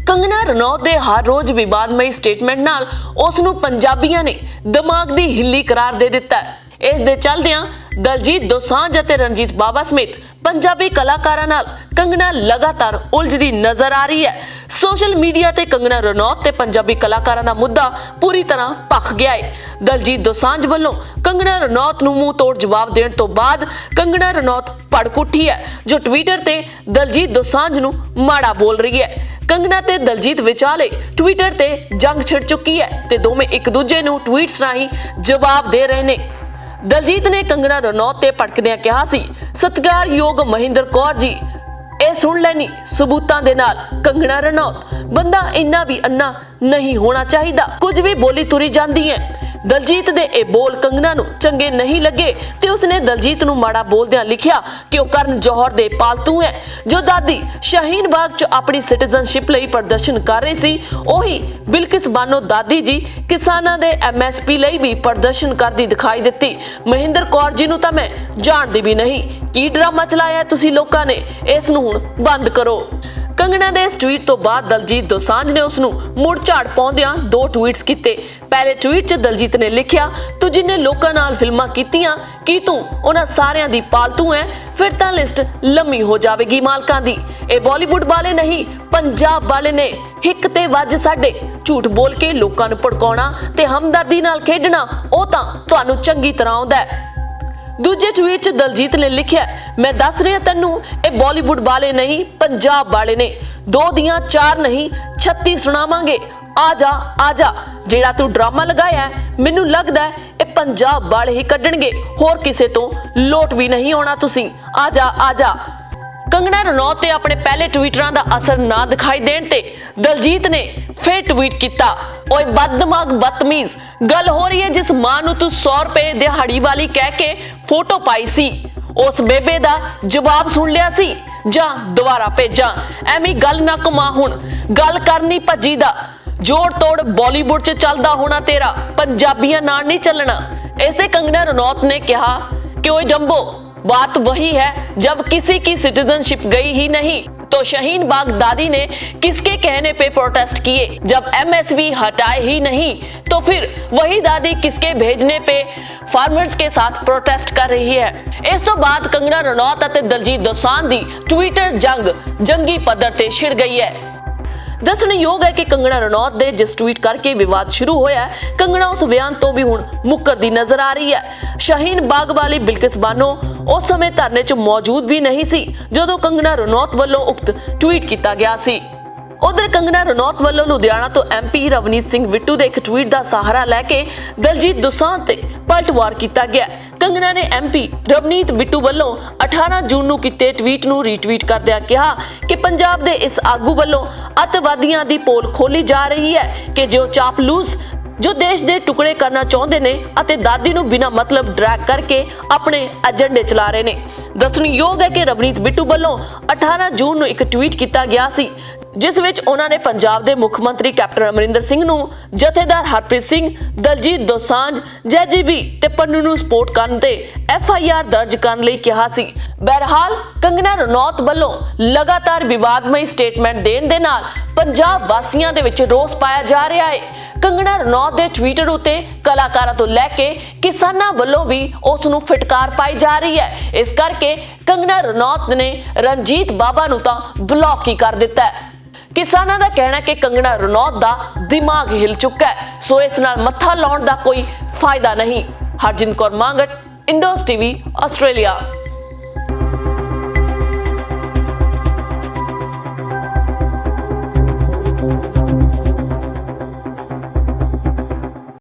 कंगना रनौत ਦੇ ਹਰ ਰੋਜ਼ ਵਿਵਾਦਮਈ ਸਟੇਟਮੈਂਟ ਨਾਲ ਉਸ ਨੂੰ ਪੰਜਾਬੀਆਂ ਨੇ ਦਿਮਾਗ ਦੀ ਹਿੱਲੀ ਕਰਾਰ ਦੇ ਦਿੱਤਾ ਹੈ। ਇਸ ਦੇ ਚੱਲਦਿਆਂ ਦਲਜੀਤ ਦੋਸਾਂਝ ਅਤੇ ਰਣਜੀਤ ਬਾਵਾ ਸਮੇਤ ਪੰਜਾਬੀ ਕਲਾਕਾਰਾਂ ਨਾਲ ਕੰਗਨਾ ਲਗਾਤਾਰ ਉਲਝਦੀ ਨਜ਼ਰ ਆ ਰਹੀ ਹੈ। ਸੋਸ਼ਲ ਮੀਡੀਆ ਤੇ ਕੰਗਨਾ ਰਨੌਤ ਤੇ ਪੰਜਾਬੀ ਕਲਾਕਾਰਾਂ ਦਾ ਮੁੱਦਾ ਪੂਰੀ ਤਰ੍ਹਾਂ ਭਖ ਗਿਆ ਹੈ। ਦਲਜੀਤ ਦੋਸਾਂਝ ਵੱਲੋਂ ਕੰਗਨਾ ਰਨੌਤ ਨੂੰ ਮੂੰਹ ਤੋੜ ਜਵਾਬ ਦੇਣ ਤੋਂ ਬਾਅਦ ਕੰਗਨਾ ਰਨੌਤ ਭੜਕ ਉੱਠੀ ਹੈ, ਜੋ ਟਵਿੱਟਰ ਤੇ ਦਲਜੀਤ ਦੋਸਾਂਝ ਨੂੰ ਮਾੜਾ ਬੋਲ ਰਹੀ ਹੈ। ਕੰਗਨਾ ਤੇ ਦਲਜੀਤ ਵਿਚਾਲੇ ਟਵਿੱਟਰ ਤੇ ਜੰਗ ਛਿੜ ਚੁੱਕੀ ਹੈ ਤੇ ਦੋਵੇਂ ਇੱਕ ਦੂਜੇ ਨੂੰ ਟਵੀਟਸ ਰਾਹੀਂ ਜਵਾਬ ਦੇ ਰਹੇ ਨੇ। ਦਲਜੀਤ ਨੇ ਕੰਗਨਾ ਰਨੌਤ ਤੇ ਭੜਕਦਿਆਂ ਕਿਹਾ ਸੀ, ਸਤਿਕਾਰਯੋਗ ਮਹਿੰਦਰ ਕੌਰ ਜੀ, ਇਹ ਸੁਣ ਲੈਣੀ ਸਬੂਤਾਂ ਦੇ ਨਾਲ। ਕੰਗਨਾ ਰਨੌਤ, ਬੰਦਾ ਇੰਨਾ ਵੀ ਅੰਨਾ ਨਹੀਂ ਹੋਣਾ ਚਾਹੀਦਾ, ਕੁਝ ਵੀ ਬੋਲੀ ਤੁਰੀ ਜਾਂਦੀ ਹੈ। ਦਲਜੀਤ ਦੇ ਇਹ ਬੋਲ ਕੰਗਨਾ ਨੂੰ ਚੰਗੇ ਨਹੀਂ ਲੱਗੇ ਤੇ ਉਸਨੇ ਦਲਜੀਤ ਨੂੰ ਮਾੜਾ ਬੋਲਦਿਆਂ ਲਿਖਿਆ ਕਿ ਉਹ ਕਰਨ ਜੌਹਰ ਦੇ ਪਾਲਤੂ ਹੈ, ਜੋ ਦਾਦੀ ਸ਼ਾਹੀਨ ਬਾਗ 'ਚ ਆਪਣੀ ਸਿਟੀਜ਼ਨਸ਼ਿਪ ਲਈ ਪ੍ਰਦਰਸ਼ਨ ਕਰ ਰਹੀ ਸੀ, ਉਹੀ ਬਿਲਕਿਸ ਬਾਨੋ ਦਾਦੀ ਜੀ ਕਿਸਾਨਾਂ ਦੇ MSP ਲਈ ਵੀ ਪ੍ਰਦਰਸ਼ਨ ਕਰਦੀ ਦਿਖਾਈ ਦਿੱਤੀ। ਮਹਿੰਦਰ ਕੌਰ ਜੀ ਨੂੰ ਤਾਂ ਮੈਂ ਜਾਣਦੀ ਵੀ ਨਹੀਂ। ਕੀ ਡਰਾਮਾ ਚਲਾਇਆ ਤੁਸੀਂ ਲੋਕਾਂ ਨੇ, ਇਸ ਨੂੰ ਹੁਣ ਬੰਦ ਕਰੋ। ਕੰਗਨਾ ਦੇ ਇਸ ਟਵੀਟ ਤੋਂ ਬਾਅਦ ਦਲਜੀਤ ਦੋਸਾਂਝ ਨੇ ਉਸ ਨੂੰ ਮੁੜ ਝਾੜ ਪਾਉਂਦਿਆਂ ਦੋ ਟਵੀਟਸ ਕੀਤੇ। ਪਹਿਲੇ ਟਵੀਟ 'ਚ ਦਲਜੀਤ ਨੇ ਲਿਖਿਆ, ਤੂੰ ਜਿੰਨੇ ਲੋਕਾਂ ਨਾਲ ਫਿਲਮਾਂ ਕੀਤੀਆਂ, ਕੀ ਤੂੰ ਉਹਨਾਂ ਸਾਰਿਆਂ ਦੀ ਪਾਲਤੂ ਹੈ? ਫਿਰ ਤਾਂ ਲਿਸਟ ਲੰਮੀ ਹੋ ਜਾਵੇਗੀ ਮਾਲਕਾਂ ਦੀ। ਇਹ ਬਾਲੀਵੁੱਡ ਵਾਲੇ ਨਹੀਂ, ਪੰਜਾਬ ਵਾਲੇ ਨੇ। ਹਿੱਕ ਤੇ ਵੱਜ ਸਾਡੇ। ਝੂਠ ਬੋਲ ਕੇ ਲੋਕਾਂ ਨੂੰ ਭੜਕਾਉਣਾ ਤੇ ਹਮਦਰਦੀ ਨਾਲ ਖੇਡਣਾ, ਉਹ ਤਾਂ ਤੁਹਾਨੂੰ ਚੰਗੀ ਤਰ੍ਹਾਂ ਆਉਂਦਾ ਹੈ। ਦੂਜੇ ਟਵੀਟ 'ਚ ਦਲਜੀਤ ਨੇ ਲਿਖਿਆ, ਮੈਂ ਦੱਸ ਰਿਹਾ ਤੈਨੂੰ, ਇਹ ਬਾਲੀਵੁੱਡ ਵਾਲੇ ਨਹੀਂ, ਪੰਜਾਬ ਵਾਲੇ ਨੇ। 2 ਦੀਆਂ 4 ਨਹੀਂ 36 ਸੁਣਾਵਾਂਗੇ। ਆ ਜਾ, ਜਿਹੜਾ ਤੂੰ ਡਰਾਮਾ ਲਗਾਇਆ, ਮੈਨੂੰ ਲੱਗਦਾ ਇਹ ਪੰਜਾਬ ਵਾਲੇ ਹੀ ਕੱਢਣਗੇ, ਹੋਰ ਕਿਸੇ ਤੋਂ ਲੋਟ ਵੀ ਨਹੀਂ ਆਉਣਾ ਤੁਸੀਂ। ਆ ਜਾ। ਕੰਗਨਾ ਰਨੌਤ ਤੇ ਆਪਣੇ ਪਹਿਲੇ ਟਵੀਟਰਾਂ ਦਾ ਅਸਰ ਨਾ ਦਿਖਾਈ ਦੇਣ ਤੇ ਦਲਜੀਤ ਨੇ ਫਿਰ ਟਵੀਟ ਕੀਤਾ, ਓਏ ਬਦਦਮਾਗ ਬਦਤਮੀਜ਼, ਗੱਲ ਹੋ ਰਹੀ ਹੈ ਜਿਸ ਮਾਂ ਨੂੰ ਤੂੰ 100 ਰੁਪਏ ਦਿਹਾੜੀ ਵਾਲੀ ਕਹਿ ਕੇ ਫੋਟੋ ਪਾਈ ਸੀ, ਉਸ ਬੇਬੇ ਦਾ ਜਵਾਬ ਸੁਣ ਲਿਆ ਸੀ ਜਾਂ ਦੁਬਾਰਾ ਭੇਜਾਂ? ਐਵੇਂ ਗੱਲ ਨਾ ਕਮਾ, ਹੁਣ ਗੱਲ ਕਰਨੀ ਭੱਜੀ ਦਾ। ਜੋੜ ਤੋੜ ਬਾਲੀਵੁੱਡ 'ਚ ਚੱਲਦਾ ਹੋਣਾ ਤੇਰਾ, ਪੰਜਾਬੀਆਂ ਨਾਲ ਨਹੀਂ ਚੱਲਣਾ। ਇਸ ਤੇ ਕੰਗਨਾ ਰਨੌਤ ਨੇ ਕਿਹਾ कि ओए जंबो, बात वही है जब किसी की सिटीजनशिप गई ही नहीं तो शाहीन बाग दादी ने किसके कहने पे प्रोटेस्ट किए? जब MSP हटाए ही नहीं तो फिर वही दादी किसके भेजने पे फार्मर्स के साथ प्रोटेस्ट कर रही है? इस तो बाद कंगना रनौत ਅਤੇ ਦਲਜੀਤ ਦੋਸਾਂਝ ਦੀ ट्विटर जंगी पद्धर ते छिड़ गई है। ਦੱਸਣਯੋਗ ਹੈ ਕਿ ਕੰਗਨਾ ਰਨੌਤ ਦੇ ਜਿਸ ਟਵੀਟ ਕਰਕੇ ਵਿਵਾਦ ਸ਼ੁਰੂ ਹੋਇਆ, ਕੰਗਨਾ ਉਸ ਬਿਆਨ ਤੋਂ ਵੀ ਹੁਣ ਮੁੱਕਰਦੀ ਨਜ਼ਰ ਆ ਰਹੀ ਹੈ। ਸ਼ਾਹੀਨ ਬਾਗ ਵਾਲੀ ਬਿਲਕਿਸ ਬਾਨੋ ਉਸ ਸਮੇਂ ਧਰਨੇ 'ਚ ਮੌਜੂਦ ਵੀ ਨਹੀਂ ਸੀ ਜਦੋਂ ਕੰਗਨਾ ਰਨੌਤ ਵੱਲੋਂ ਉਕਤ ਟਵੀਟ ਕੀਤਾ ਗਿਆ ਸੀ। ਉਧਰ ਕੰਗਨਾ ਰਨੌਤ ਵੱਲੋਂ ਲੁਧਿਆਣਾ ਤੋਂ MP ਰਵਨੀਤ ਸਿੰਘ ਬਿੱਟੂ ਦੇ ਇੱਕ ਟਵੀਟ ਦਾ ਸਹਾਰਾ ਲੈ ਕੇ ਦਲਜੀਤ ਦੋਸਾਂਝ ਤੇ ਪਲਟਵਾਰ ਕੀਤਾ ਗਿਆ। ਕੰਗਨਾ ਨੇ MP ਰਵਨੀਤ ਬਿੱਟੂ ਵੱਲੋਂ 18 ਜੂਨ ਨੂੰ ਕੀਤੇ ਟਵੀਟ ਨੂੰ ਰੀਟਵੀਟ ਕਰਦਿਆਂ ਕਿਹਾ ਕਿ ਪੰਜਾਬ ਦੇ ਇਸ ਆਗੂ ਵੱਲੋਂ ਅੱਤਵਾਦੀਆਂ ਦੀ ਪੋਲ ਖੋਲੀ ਜਾ ਰਹੀ ਹੈ ਕਿ ਜੋ ਚਾਪਲੂਸ ਜੋ ਦੇਸ਼ ਦੇ ਟੁਕੜੇ ਕਰਨਾ ਚਾਹੁੰਦੇ ਨੇ ਅਤੇ ਦਾਦੀ ਨੂੰ ਬਿਨਾਂ ਮਤਲਬ ਡਰੈਗ ਕਰਕੇ ਆਪਣੇ ਏਜੰਡੇ ਚਲਾ ਰਹੇ ਨੇ। ਦੱਸਣਯੋਗ ਹੈ ਕਿ ਰਵਨੀਤ ਬਿੱਟੂ ਵੱਲੋਂ 18 ਜੂਨ ਨੂੰ ਇੱਕ ਟਵੀਟ ਕੀਤਾ ਗਿਆ ਸੀ ਜਿਸ ਵਿੱਚ ਉਹਨਾਂ ਨੇ ਪੰਜਾਬ ਦੇ ਮੁੱਖ ਮੰਤਰੀ ਕੈਪਟਨ ਅਮਰਿੰਦਰ ਸਿੰਘ ਨੂੰ ਜਥੇਦਾਰ ਹਰਪ੍ਰੀਤ ਸਿੰਘ, ਦਲਜੀਤ ਦੋਸਾਂਝ, JGB ਤੇ ਪੰਨੂ ਨੂੰ ਸਪੋਰਟ ਕਰਨ ਤੇ FIR ਦਰਜ ਕਰਨ ਲਈ ਕਿਹਾ ਸੀ। ਬਹਰਹਾਲ ਕੰਗਨਾ ਰਨੌਤ ਵੱਲੋਂ ਲਗਾਤਾਰ ਵਿਵਾਦਮਈ ਸਟੇਟਮੈਂਟ ਦੇਣ ਦੇ ਨਾਲ ਪੰਜਾਬ ਵਾਸੀਆਂ ਦੇ ਵਿੱਚ ਰੋਸ ਪਾਇਆ ਜਾ ਰਿਹਾ ਹੈ। ਕੰਗਨਾ ਰਨੌਤ ਦੇ ਟਵਿੱਟਰ ਉਤੇ ਕਲਾਕਾਰਾਂ ਤੋਂ ਲੈ ਕੇ ਕਿਸਾਨਾਂ ਵੱਲੋਂ ਵੀ ਉਸ ਨੂੰ ਫਟਕਾਰ ਪਾਈ ਜਾ ਰਹੀ ਹੈ। ਇਸ ਕਰਕੇ ਕੰਗਨਾ ਰਨੌਤ ਨੇ ਰਣਜੀਤ ਬਾਵਾ ਨੂੰ ਤਾਂ ਬਲੌਕ ਹੀ ਕਰ ਦਿੱਤਾ ਹੈ। ਕਿਸਾਨਾਂ ਦਾ ਕਹਿਣਾ ਕਿ ਕੰਗਨਾ ਰਨੌਤ ਦਾ ਦਿਮਾਗ ਹਿਲ ਚੁੱਕਾ ਹੈ, ਸੋ ਇਸ ਨਾਲ ਮੱਥਾ ਲਾਉਣ ਦਾ ਕੋਈ ਫਾਇਦਾ ਨਹੀਂ। Harjinder Kaur Mangat, Indos TV, Australia.